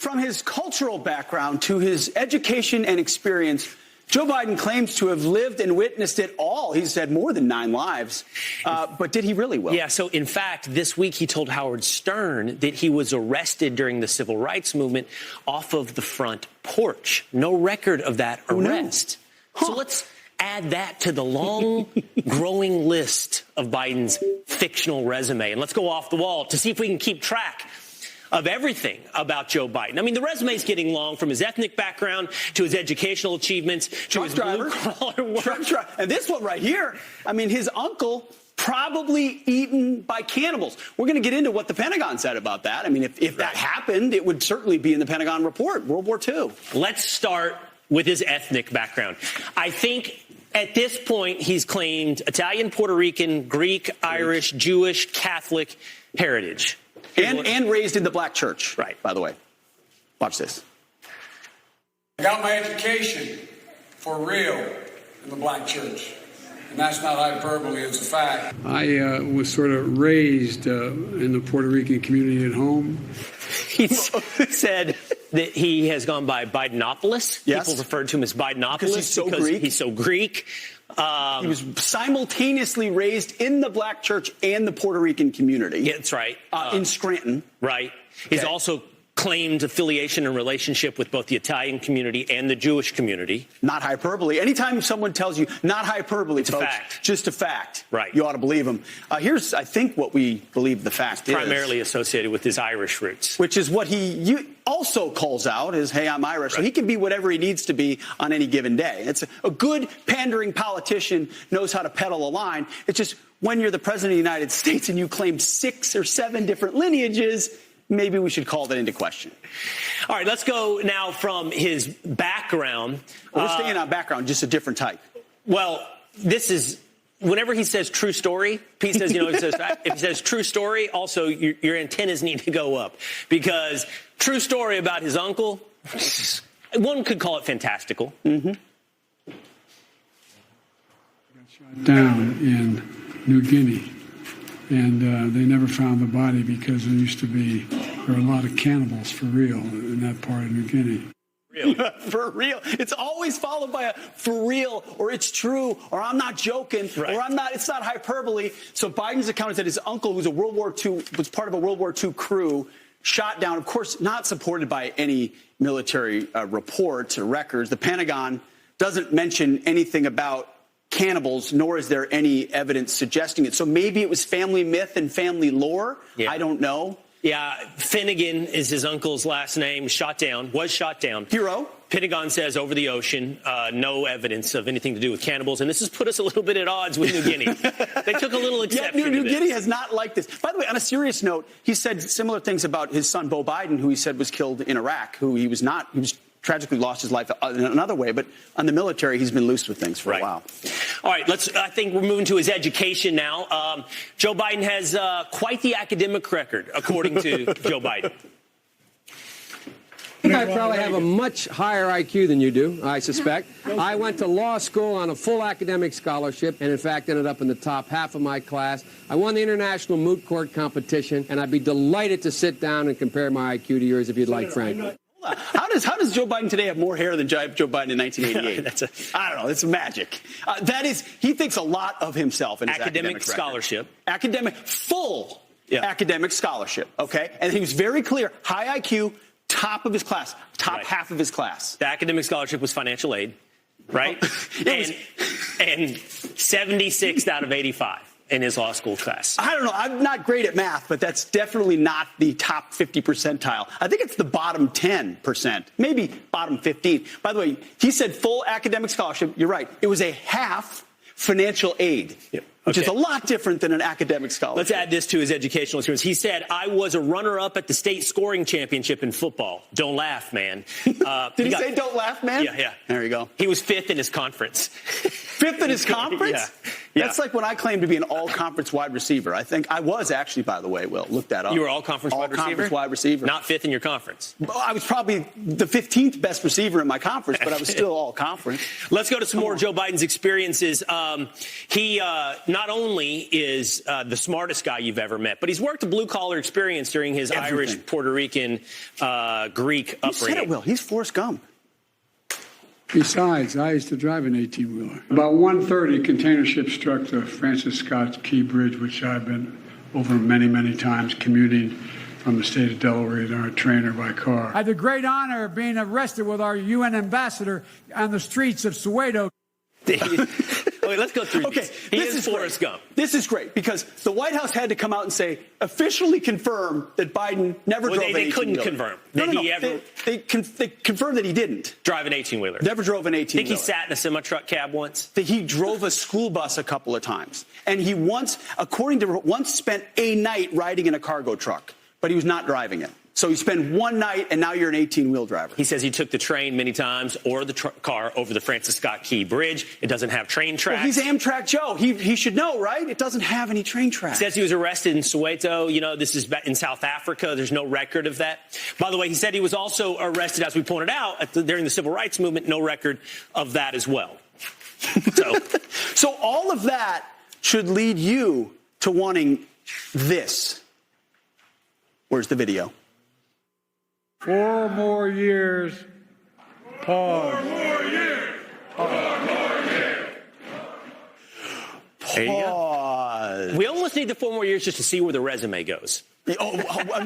From his cultural background to his education and experience, Joe Biden claims to have lived and witnessed it all. He's had more than 9 lives. But did he really, Will? Yeah, so in fact, this week he told Howard Stern that he was arrested during the civil rights movement off of the front porch. No record of that arrest. Huh. So let's add that to the long, growing list of Biden's fictional resume. And let's go off the wall to see if we can keep track of everything about Joe Biden. I mean, the resume is getting long, from his ethnic background to his educational achievements to his blue-collar work. And this one right here, I mean, his uncle probably eaten by cannibals. We're going to get into what the Pentagon said about that. I mean, if that happened, it would certainly be in the Pentagon report, World War II. Let's start with his ethnic background. I think at this point he's claimed Italian, Puerto Rican, Greek, Irish, Jewish, Catholic heritage. And raised in the black church, right? By the way. Watch this. I got my education for real in the black church. And that's not hyperbole, it's a fact. I was sort of raised in the Puerto Rican community at home. He said that he has gone by Bidenopolis. Yes. People referred to him as Bidenopolis because he's so Greek. He was simultaneously raised in the black church and the Puerto Rican community. Yeah, that's right. In Scranton. Right. He's also claimed affiliation and relationship with both the Italian community and the Jewish community. Not hyperbole. Anytime someone tells you not hyperbole, it's folks, a fact. Just a fact. Right. You ought to believe them. Here's, I think, what we believe the fact is. Primarily associated with his Irish roots. Which is what he also calls out is, hey, I'm Irish. Right. So he can be whatever he needs to be on any given day. It's a good pandering politician knows how to peddle a line. It's just when you're the president of the United States and you claim 6 or 7 different lineages, maybe we should call that into question. All right, let's go now from his background. We're staying on background, just a different type. Well, this is, whenever he says true story, Pete says, he says fact. If he says true story, also your antennas need to go up. Because true story about his uncle, one could call it fantastical. Mm-hmm. Got shot down in New Guinea. And they never found the body because there were a lot of cannibals for real in that part of New Guinea. Real. For real. It's always followed by a for real, or it's true, or I'm not joking, right. Or it's not hyperbole. So Biden's account is that his uncle, who's was part of a World War II crew, shot down, of course, not supported by any military reports or records. The Pentagon doesn't mention anything about cannibals, nor is there any evidence suggesting it. So maybe it was family myth and family lore. Yeah. I don't know. Yeah, Finnegan is his uncle's last name. Was shot down. Hero. Pentagon says over the ocean, no evidence of anything to do with cannibals. And this has put us a little bit at odds with New Guinea. They took a little exception to New this. Guinea has not liked this. By the way, on a serious note, he said similar things about his son, Beau Biden, who he said was killed in Iraq, he was tragically lost his life in another way, but on the military, he's been loose with things for a while. All right, I think we're moving to his education now. Joe Biden has quite the academic record, according to Joe Biden. I think I probably have a much higher IQ than you do, I suspect. I went to law school on a full academic scholarship and, in fact, ended up in the top half of my class. I won the international moot court competition, and I'd be delighted to sit down and compare my IQ to yours if you'd like, Frank. How does Joe Biden today have more hair than Joe Biden in 1988? I don't know. It's magic. He thinks a lot of himself in his academic scholarship. Full academic scholarship. Okay. And he was very clear. High IQ, top of his class, half of his class. The academic scholarship was financial aid, right? and 76 out of 85. In his law school class. I don't know. I'm not great at math, but that's definitely not the top 50 percentile. I think it's the bottom 10%, maybe bottom 15. By the way, he said full academic scholarship. You're right. It was a half financial aid, which is a lot different than an academic scholarship. Let's add this to his educational experience. He said, I was a runner-up at the state scoring championship in football. Don't laugh, man. Did he say don't laugh, man? Yeah. There you go. He was 5th in his conference. 5th in his conference? Yeah. Yeah. That's like when I claimed to be an all-conference wide receiver. I think I was actually, by the way, Will. Look that up. You were all-conference wide receiver? All-conference wide receiver. Not fifth in your conference. Well, I was probably the 15th best receiver in my conference, but I was still all-conference. Let's go to some more Joe Biden's experiences. He not only is the smartest guy you've ever met, but he's worked a blue-collar experience during his Irish, Puerto Rican, Greek upbringing. You said it, Will. He's Forrest Gump. Besides, I used to drive an 18-wheeler. About 1:30, container ship struck the Francis Scott Key Bridge, which I've been over many, many times commuting from the state of Delaware in our trainer by car. I had the great honor of being arrested with our UN ambassador on the streets of Soweto. Okay, let's go through Okay, these. He is Forrest Gump. This is great because the White House had to come out and say, officially confirm that Biden never drove an 18-wheeler. They couldn't confirm that he ever... They confirmed that he didn't. Drive an 18-wheeler. Never drove an 18-wheeler. Think he sat in a semi-truck cab once? That he drove a school bus a couple of times. And he once, according to once spent a night riding in a cargo truck, but he was not driving it. So you spend one night, and now you're an 18-wheel driver. He says he took the train many times or the car over the Francis Scott Key Bridge. It doesn't have train tracks. Well, he's Amtrak Joe. He should know, right? It doesn't have any train tracks. He says he was arrested in Soweto. You know, this is in South Africa. There's no record of that. By the way, he said he was also arrested, as we pointed out, during the civil rights movement. No record of that as well. So all of that should lead you to wanting this. Where's the video? 4 more years. Pause. 4 more years. There you go. We almost need the 4 more years just to see where the resume goes. Oh,